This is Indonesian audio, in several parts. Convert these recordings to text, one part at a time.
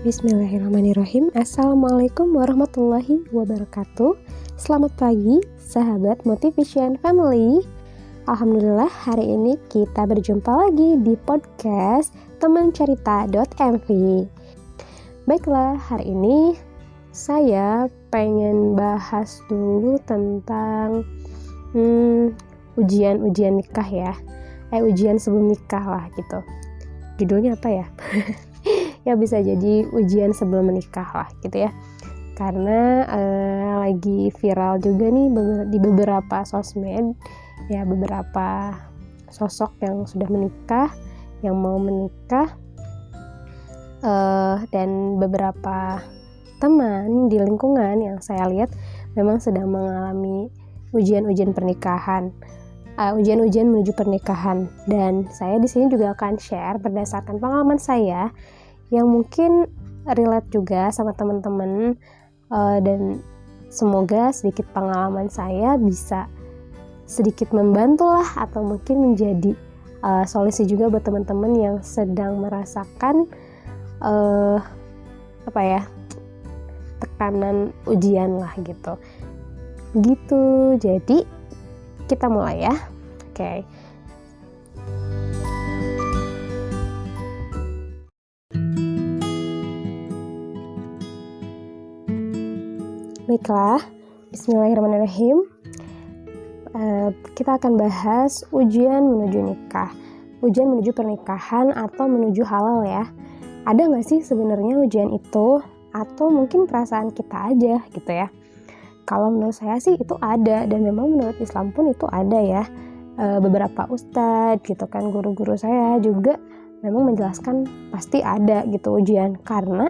Bismillahirrahmanirrahim. Assalamualaikum warahmatullahi wabarakatuh. Selamat pagi sahabat Motivation Family. Alhamdulillah hari ini kita berjumpa lagi di podcast temancerita.mv. Baiklah, hari ini saya pengen bahas dulu tentang ujian nikah ya. Ujian sebelum nikah lah gitu. Judulnya apa ya? Ya bisa jadi ujian sebelum menikah lah gitu ya, karena lagi viral juga nih di beberapa sosmed ya, beberapa sosok yang sudah menikah, yang mau menikah, dan beberapa teman di lingkungan yang saya lihat memang sedang mengalami ujian-ujian pernikahan, ujian-ujian menuju pernikahan. Dan saya di sini juga akan share berdasarkan pengalaman saya yang mungkin relate juga sama teman-teman, dan semoga sedikit pengalaman saya bisa sedikit membantu lah, atau mungkin menjadi solusi juga buat teman-teman yang sedang merasakan tekanan ujian lah gitu. Jadi kita mulai ya. Oke. Baiklah, bismillahirrahmanirrahim. Kita akan bahas ujian menuju nikah, ujian menuju pernikahan atau menuju halal ya. Ada nggak sih sebenarnya ujian itu? Atau mungkin perasaan kita aja gitu ya? Kalau menurut saya sih itu ada, dan memang menurut Islam pun itu ada ya. Beberapa ustadz gitu kan, guru-guru saya juga memang menjelaskan pasti ada gitu ujian, karena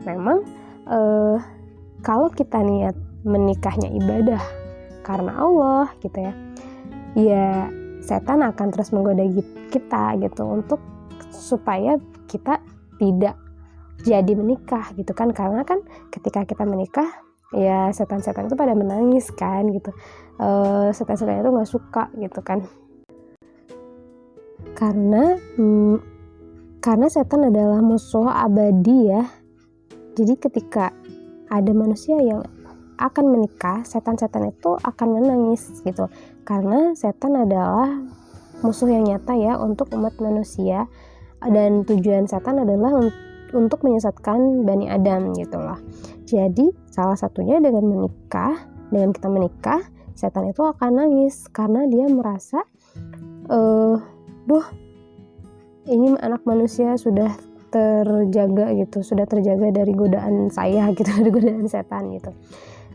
memang kalau kita niat menikahnya ibadah karena Allah gitu ya setan akan terus menggoda kita gitu untuk supaya kita tidak jadi menikah gitu kan, karena kan ketika kita menikah ya setan-setan itu pada menangis kan gitu, setan-setan itu nggak suka gitu kan, karena setan adalah musuh abadi ya. Jadi ketika ada manusia yang akan menikah, setan-setan itu akan menangis gitu, karena setan adalah musuh yang nyata ya untuk umat manusia, dan tujuan setan adalah untuk menyesatkan Bani Adam gitu loh. Jadi salah satunya dengan kita menikah, setan itu akan nangis karena dia merasa ini anak manusia sudah terjaga gitu, sudah terjaga dari godaan saya gitu, dari godaan setan gitu.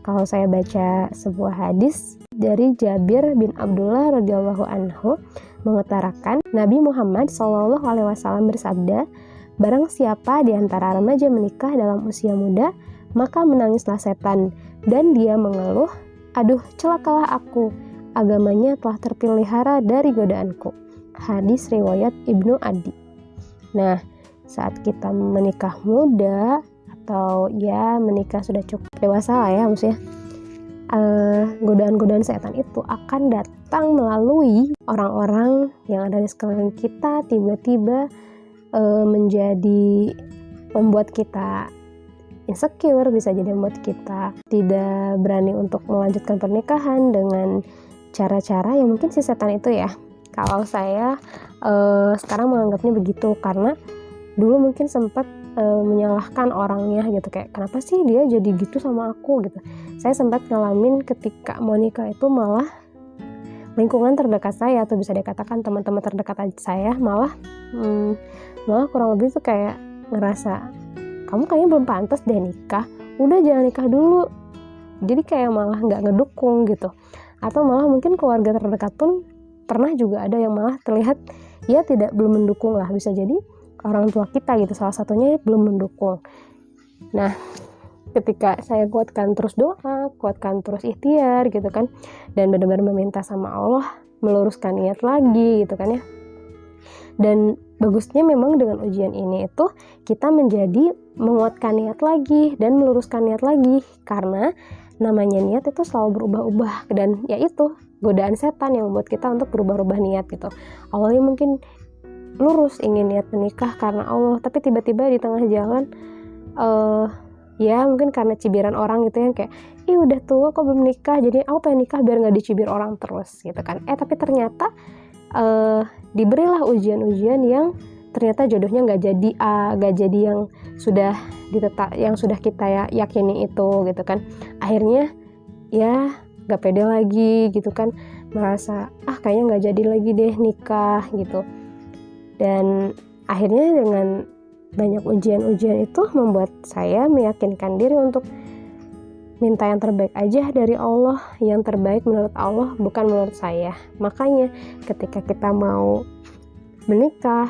Kalau saya baca sebuah hadis dari Jabir bin Abdullah radhiyallahu anhu mengutarakan, Nabi Muhammad SAW bersabda, barang siapa di antara remaja menikah dalam usia muda, maka menangislah setan dan dia mengeluh, aduh celakalah aku, agamanya telah terpelihara dari godaanku. Hadis riwayat Ibnu Adi. Nah, saat kita menikah muda atau ya menikah sudah cukup dewasa lah ya, maksudnya godaan-godaan setan itu akan datang melalui orang-orang yang ada di sekeliling kita, tiba-tiba membuat kita insecure, bisa jadi membuat kita tidak berani untuk melanjutkan pernikahan dengan cara-cara yang mungkin si setan itu ya. Kalau saya sekarang menganggapnya begitu, karena dulu mungkin sempat menyalahkan orangnya gitu, kayak kenapa sih dia jadi gitu sama aku gitu. Saya sempat ngalamin ketika mau nikah itu malah lingkungan terdekat saya, atau bisa dikatakan teman-teman terdekat saya malah kurang lebih tuh kayak ngerasa kamu kayaknya belum pantas deh nikah, udah jangan nikah dulu. Jadi kayak malah nggak ngedukung gitu, atau malah mungkin keluarga terdekat pun pernah juga ada yang malah terlihat ya belum mendukung lah, bisa jadi orang tua kita gitu salah satunya belum mendukung. Nah, ketika saya kuatkan terus doa, kuatkan terus ikhtiar gitu kan, dan benar-benar meminta sama Allah meluruskan niat lagi gitu kan ya. Dan bagusnya memang dengan ujian ini itu kita menjadi menguatkan niat lagi dan meluruskan niat lagi, karena namanya niat itu selalu berubah-ubah, dan yaitu godaan setan yang membuat kita untuk berubah-ubah niat gitu. Awalnya mungkin lurus ingin niat menikah karena Allah, tapi tiba-tiba di tengah jalan eh ya mungkin karena cibiran orang gitu yang kayak, ih udah tua kok belum nikah, jadi aku pengen nikah biar nggak dicibir orang terus gitu kan. Tapi ternyata diberilah ujian-ujian yang ternyata jodohnya nggak jadi nggak jadi yang sudah yang sudah kita yakini itu gitu kan. Akhirnya ya nggak pede lagi gitu kan, merasa kayaknya nggak jadi lagi deh nikah gitu. Dan akhirnya dengan banyak ujian-ujian itu membuat saya meyakinkan diri untuk minta yang terbaik aja dari Allah, yang terbaik menurut Allah bukan menurut saya. Makanya ketika kita mau menikah,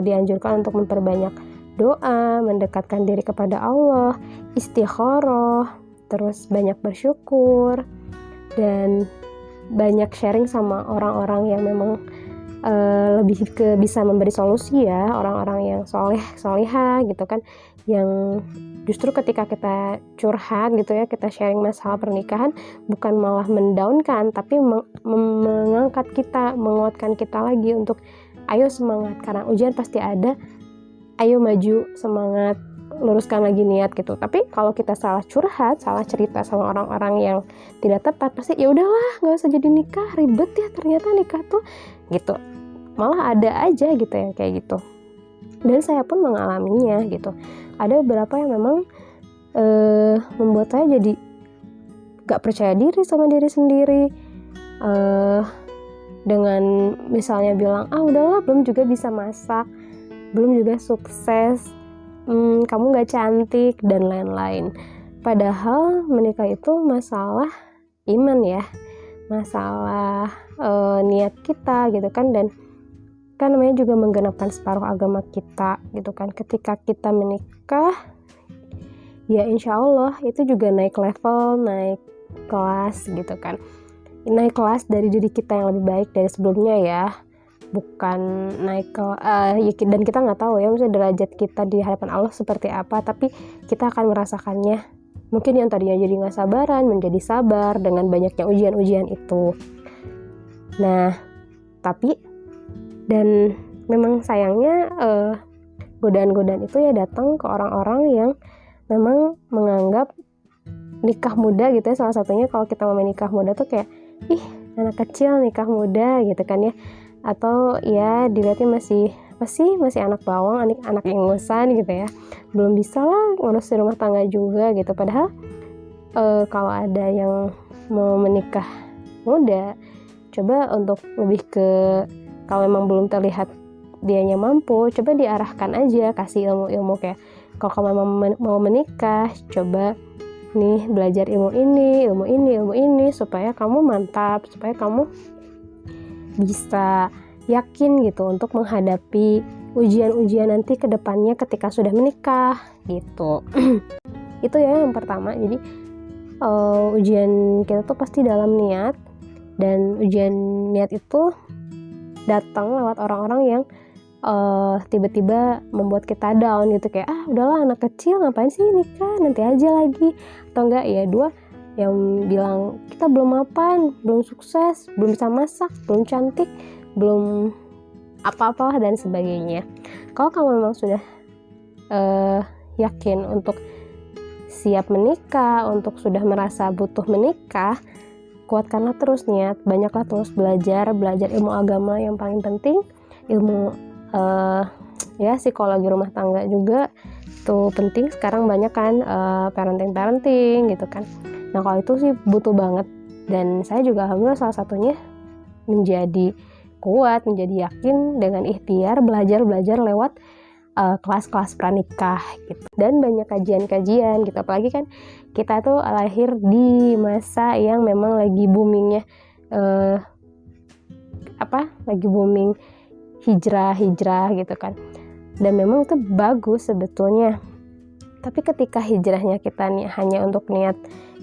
dianjurkan untuk memperbanyak doa, mendekatkan diri kepada Allah, istikharah, terus banyak bersyukur, dan banyak sharing sama orang-orang yang memang lebih bisa memberi solusi ya, orang-orang yang solehah gitu kan, yang justru ketika kita curhat gitu ya, kita sharing masalah pernikahan, bukan malah mendownkan, tapi mengangkat kita, menguatkan kita lagi untuk ayo semangat, karena ujian pasti ada, ayo maju, semangat, luruskan lagi niat gitu. Tapi kalau kita salah curhat, salah cerita sama orang-orang yang tidak tepat, pasti ya udahlah nggak usah jadi nikah, ribet ya ternyata nikah tuh gitu. Malah ada aja gitu yang kayak gitu, dan saya pun mengalaminya gitu. Ada beberapa yang memang membuat saya jadi gak percaya diri sama diri sendiri, dengan misalnya bilang udahlah belum juga bisa masak, belum juga sukses, kamu gak cantik dan lain-lain. Padahal menikah itu masalah iman ya, masalah niat kita gitu kan, dan kan namanya juga menggenapkan separuh agama kita gitu kan. Ketika kita menikah ya insya Allah itu juga naik level, naik kelas gitu kan, naik kelas dari diri kita yang lebih baik dari sebelumnya ya, bukan naik ke dan kita nggak tahu ya misalnya derajat kita di hadapan Allah seperti apa, tapi kita akan merasakannya. Mungkin yang tadinya jadi nggak sabaran menjadi sabar dengan banyaknya ujian-ujian itu. Nah tapi dan memang sayangnya godaan-godaan itu ya datang ke orang-orang yang memang menganggap nikah muda gitu ya. Salah satunya kalau kita mau menikah muda tuh kayak, ih anak kecil nikah muda gitu kan ya, atau ya dilihatnya masih anak bawang, anak ingusan gitu ya, belum bisa lah ngurus rumah tangga juga gitu. Padahal kalau ada yang mau menikah muda, coba untuk lebih ke, kalau memang belum terlihat dianya mampu, coba diarahkan aja, kasih ilmu-ilmu kayak, kalau kamu memang mau menikah, coba nih belajar ilmu ini supaya kamu mantap, supaya kamu bisa yakin gitu untuk menghadapi ujian-ujian nanti ke depannya ketika sudah menikah gitu. Itu ya yang pertama. Jadi ujian kita tuh pasti dalam niat, dan ujian niat itu datang lewat orang-orang yang tiba-tiba membuat kita down gitu, kayak udahlah anak kecil ngapain sih nikah, nanti aja lagi. Atau enggak ya dua yang bilang kita belum mapan, belum sukses, belum bisa masak, belum cantik, belum apa-apa dan sebagainya. Kalau kamu memang sudah yakin untuk siap menikah, untuk sudah merasa butuh menikah, kuatkanlah terus niat, banyaklah terus belajar ilmu agama yang paling penting, ilmu ya psikologi rumah tangga juga itu penting. Sekarang banyak kan parenting gitu kan. Nah kalau itu sih butuh banget, dan saya juga alhamdulillah salah satunya menjadi kuat, menjadi yakin dengan ikhtiar belajar lewat kelas-kelas pranikah gitu, dan banyak kajian-kajian gitu. Apalagi kan kita tuh lahir di masa yang memang lagi boomingnya lagi booming hijrah gitu kan, dan memang itu bagus sebetulnya. Tapi ketika hijrahnya kita hanya untuk niat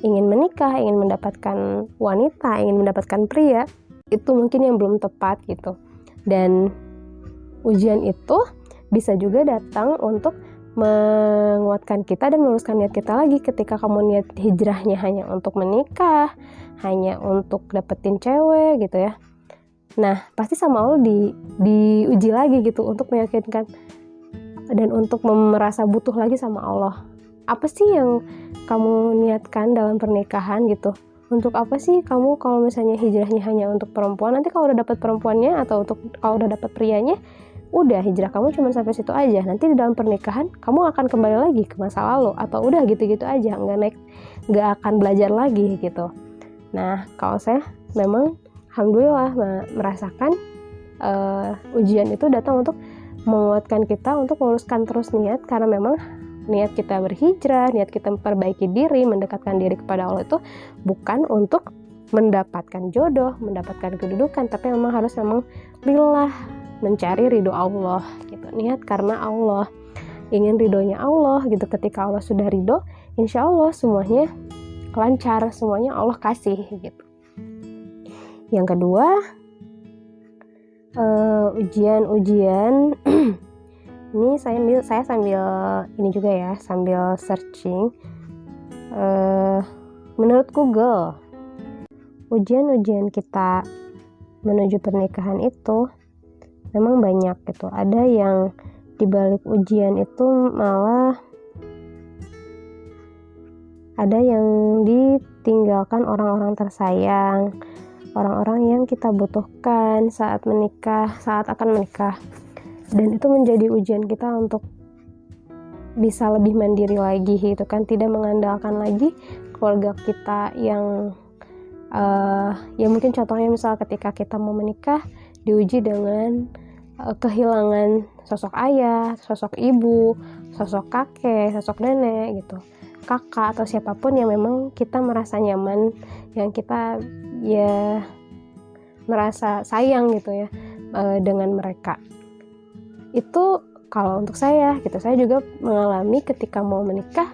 ingin menikah, ingin mendapatkan wanita, ingin mendapatkan pria, itu mungkin yang belum tepat gitu. Dan ujian itu bisa juga datang untuk menguatkan kita dan meluruskan niat kita lagi. Ketika kamu niat hijrahnya hanya untuk menikah, hanya untuk dapetin cewek gitu ya, nah pasti sama Allah diuji lagi gitu untuk meyakinkan dan untuk merasa butuh lagi sama Allah. Apa sih yang kamu niatkan dalam pernikahan gitu? Untuk apa sih kamu kalau misalnya hijrahnya hanya untuk perempuan, nanti kalau udah dapat perempuannya atau kalau udah dapat prianya, udah hijrah kamu cuma sampai situ aja. Nanti di dalam pernikahan kamu akan kembali lagi ke masa lalu atau udah gitu-gitu aja, nggak akan belajar lagi gitu. Nah, kalau saya memang alhamdulillah merasakan ujian itu datang untuk menguatkan kita untuk meluruskan terus niat, karena memang niat kita berhijrah, niat kita memperbaiki diri, mendekatkan diri kepada Allah itu bukan untuk mendapatkan jodoh, mendapatkan kedudukan, tapi memang harus lillah, mencari ridho Allah gitu. Niat karena Allah, ingin ridhonya Allah gitu. Ketika Allah sudah ridho, insya Allah semuanya lancar, semuanya Allah kasih gitu. Yang kedua, ujian ini saya sambil ini juga ya, sambil searching menurut Google, ujian kita menuju pernikahan itu memang banyak gitu. Ada yang dibalik ujian itu malah ada yang ditinggalkan orang-orang tersayang, orang-orang yang kita butuhkan saat akan menikah. Dan itu menjadi ujian kita untuk bisa lebih mandiri lagi gitu kan, tidak mengandalkan lagi keluarga kita yang ya mungkin contohnya misal ketika kita mau menikah diuji dengan kehilangan sosok ayah, sosok ibu, sosok kakek, sosok nenek gitu, kakak atau siapapun yang memang kita merasa nyaman, yang kita ya merasa sayang gitu ya dengan mereka. Itu kalau untuk saya gitu, saya juga mengalami ketika mau menikah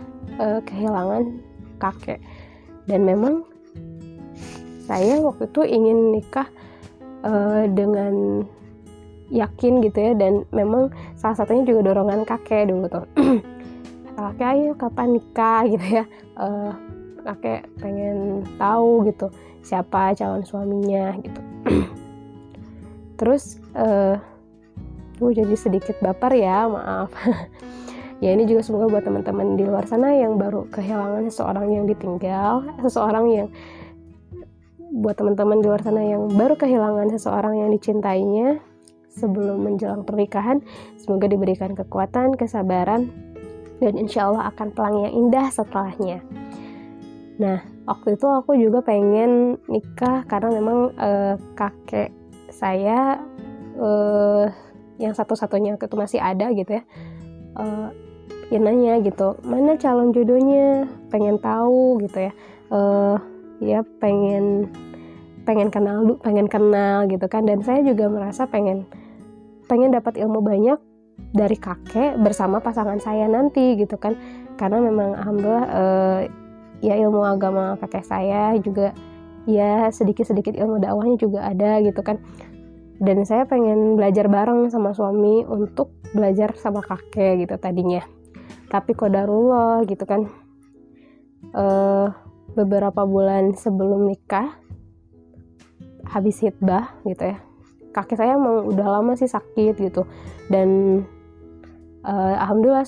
kehilangan kakek, dan memang saya waktu itu ingin nikah dengan yakin gitu ya, dan memang salah satunya juga dorongan kakek dulu tuh. Kakek, ayo kapan nikah gitu ya, kakek pengen tahu gitu siapa calon suaminya gitu. Terus jadi sedikit baper ya, maaf. Ya ini juga semoga buat teman-teman di luar sana yang baru kehilangan seseorang yang ditinggal, buat teman-teman di luar sana yang baru kehilangan seseorang yang dicintainya sebelum menjelang pernikahan, semoga diberikan kekuatan, kesabaran, dan insya Allah akan pelangi yang indah setelahnya. Nah, waktu itu aku juga pengen nikah karena memang kakek saya yang satu-satunya itu masih ada gitu ya, ya nanya gitu, mana calon jodohnya, pengen tahu gitu ya, ya pengen kenal gitu kan. Dan saya juga merasa pengen dapat ilmu banyak dari kakek bersama pasangan saya nanti gitu kan, karena memang alhamdulillah ya ilmu agama kakek saya juga ya sedikit-sedikit ilmu dakwahnya juga ada gitu kan. Dan saya pengen belajar bareng sama suami untuk belajar sama kakek gitu tadinya. Tapi qadarullah gitu kan, beberapa bulan sebelum nikah, habis hitbah gitu ya, kakek saya emang udah lama sih sakit gitu. Dan alhamdulillah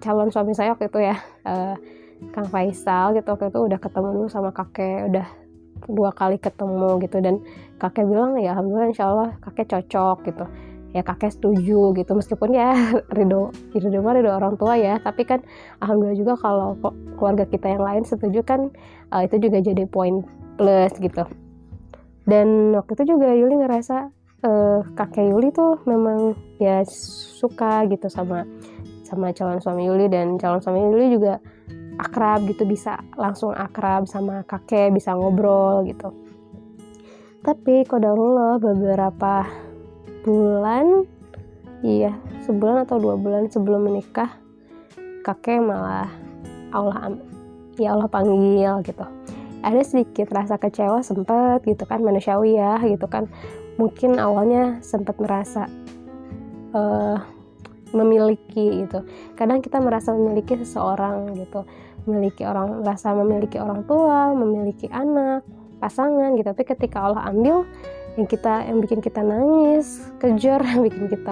calon suami saya waktu itu ya, Kang Faisal gitu, waktu itu udah ketemu dulu sama kakek, udah 2 kali ketemu gitu, dan kakek bilang ya alhamdulillah insyaallah kakek cocok gitu ya, kakek setuju gitu, meskipun ya ridho orang tua ya, tapi kan alhamdulillah juga kalau keluarga kita yang lain setuju kan, itu juga jadi poin plus gitu. Dan waktu itu juga Yuli ngerasa kakek Yuli tuh memang ya suka gitu sama calon suami Yuli, dan calon suami Yuli juga akrab gitu, bisa langsung akrab sama kakek, bisa ngobrol gitu. Tapi qadarullah beberapa bulan, iya sebulan atau 2 bulan sebelum menikah, kakek malah Allah panggil gitu. Ada sedikit rasa kecewa sempat gitu kan, manusiawi ya gitu kan. Mungkin awalnya sempat merasa memiliki gitu. Kadang kita merasa memiliki seseorang gitu, merasa memiliki orang tua, memiliki anak, pasangan gitu. Tapi ketika Allah ambil, yang bikin kita nangis, kejar, yang bikin kita